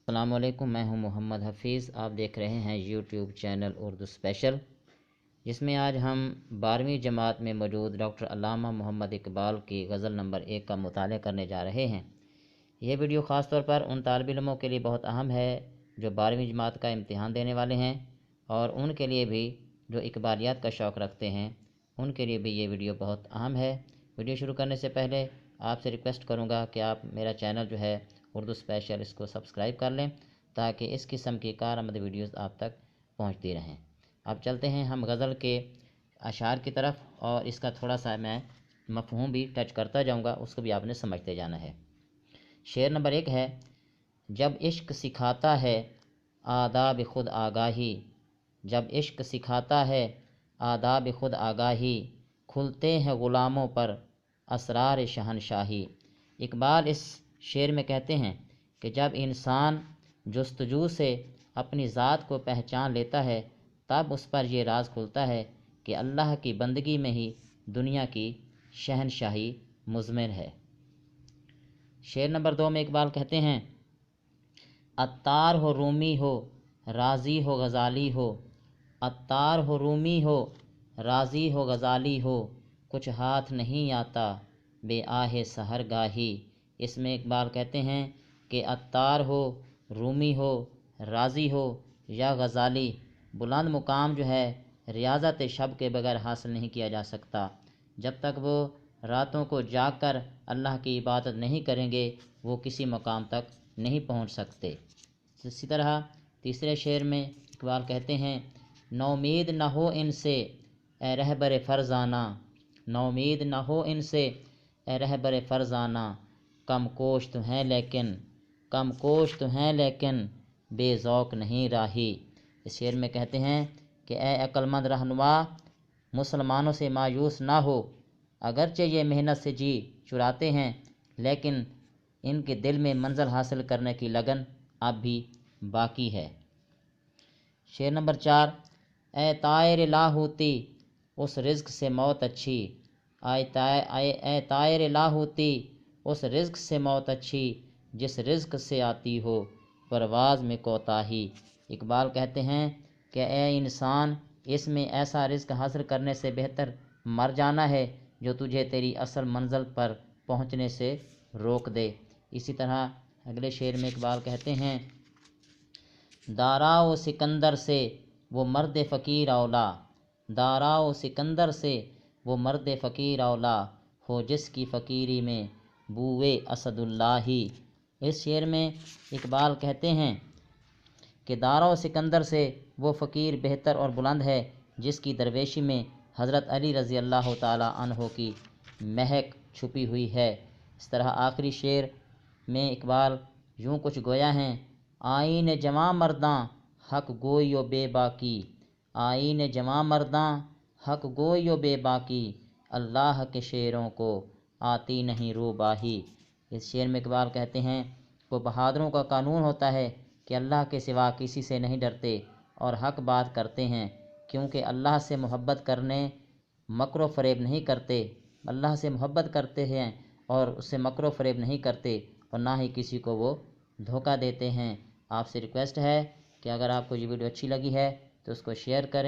السلام علیکم، میں ہوں محمد حفیظ۔ آپ دیکھ رہے ہیں یوٹیوب چینل اردو اسپیشل، جس میں آج ہم 12ویں جماعت میں موجود ڈاکٹر علامہ محمد اقبال کی غزل نمبر 1 کا مطالعہ کرنے جا رہے ہیں۔ یہ ویڈیو خاص طور پر ان طالب علموں کے لیے بہت اہم ہے جو 12ویں جماعت کا امتحان دینے والے ہیں، اور ان کے لیے بھی جو اقبالیات کا شوق رکھتے ہیں، ان کے لیے بھی یہ ویڈیو بہت اہم ہے۔ ویڈیو شروع کرنے سے پہلے آپ سے ریکویسٹ کروں گا کہ آپ میرا چینل جو ہے اردو اسپیشل، اس کو سبسکرائب کر لیں تاکہ اس قسم کی کارآمد ویڈیوز آپ تک پہنچتی رہیں۔ اب چلتے ہیں ہم غزل کے اشعار کی طرف، اور اس کا تھوڑا سا میں مفہوم بھی ٹچ کرتا جاؤں گا، اس کو بھی آپ نے سمجھتے جانا ہے۔ شعر نمبر 1 ہے: جب عشق سکھاتا ہے آداب خود آگاہی، جب عشق سکھاتا ہے آداب خود آگاہی، کھلتے ہیں غلاموں پر اسرار شہنشاہی۔ اقبال اس شعر میں کہتے ہیں کہ جب انسان جستجو سے اپنی ذات کو پہچان لیتا ہے، تب اس پر یہ راز کھلتا ہے کہ اللہ کی بندگی میں ہی دنیا کی شہنشاہی مضمر ہے۔ شعر نمبر 2 میں اقبال کہتے ہیں: عطار ہو رومی ہو رازی ہو غزالی ہو، عطار ہو رومی ہو رازی ہو غزالی ہو، کچھ ہاتھ نہیں آتا بے آہ سحر گاہی۔ اس میں اقبال کہتے ہیں کہ عطار ہو، رومی ہو، رازی ہو یا غزالی، بلند مقام جو ہے ریاضت شب کے بغیر حاصل نہیں کیا جا سکتا۔ جب تک وہ راتوں کو جاگ کر اللہ کی عبادت نہیں کریں گے، وہ کسی مقام تک نہیں پہنچ سکتے۔ اسی طرح تیسرے شعر میں اقبال کہتے ہیں: نومید نہ ہو ان سے اے رہبر فرزانہ، نومید نہ ہو ان سے اے رہبر فرزانہ، کم کوش تو ہیں لیکن، کم کوش تو ہیں لیکن بے ذوق نہیں راہی۔ اس شعر میں کہتے ہیں کہ اے عقل مند رہنما، مسلمانوں سے مایوس نہ ہو، اگرچہ یہ محنت سے جی چراتے ہیں، لیکن ان کے دل میں منزل حاصل کرنے کی لگن اب بھی باقی ہے۔ شعر نمبر 4: اے طائر لاہوتی اس رزق سے موت اچھی، اے طائر لاہوتی اس رزق سے موت اچھی، جس رزق سے آتی ہو پرواز میں کوتاہی۔ اقبال کہتے ہیں کہ اے انسان، اس میں ایسا رزق حاصل کرنے سے بہتر مر جانا ہے جو تجھے تیری اصل منزل پر پہنچنے سے روک دے۔ اسی طرح اگلے شعر میں اقبال کہتے ہیں: داراؤ سکندر سے وہ مرد فقیر اولا، داراؤ سکندر سے وہ مرد فقیر اولا، ہو جس کی فقیری میں بوئے اسد اللہ۔ اس شعر میں اقبال کہتے ہیں کہ دارا و سکندر سے وہ فقیر بہتر اور بلند ہے جس کی درویشی میں حضرت علی رضی اللہ تعالیٰ عنہ کی مہک چھپی ہوئی ہے۔ اس طرح آخری شعر میں اقبال یوں کچھ گویا ہیں: آئین جواں مرداں حق گوئی و بے باکی، آئین جواں مرداں حق گوئی و بے باکی، اللہ کے شعروں کو آتی نہیں روباہی۔ اس شعر میں اقبال کہتے ہیں وہ بہادروں کا قانون ہوتا ہے کہ اللہ کے سوا کسی سے نہیں ڈرتے اور حق بات کرتے ہیں، کیونکہ اللہ سے محبت کرنے مکر و فریب نہیں کرتے، اللہ سے محبت کرتے ہیں اور اس سے مکر و فریب نہیں کرتے، اور نہ ہی کسی کو وہ دھوکہ دیتے ہیں۔ آپ سے ریکویسٹ ہے کہ اگر آپ کو یہ ویڈیو اچھی لگی ہے تو اس کو شیئر کریں۔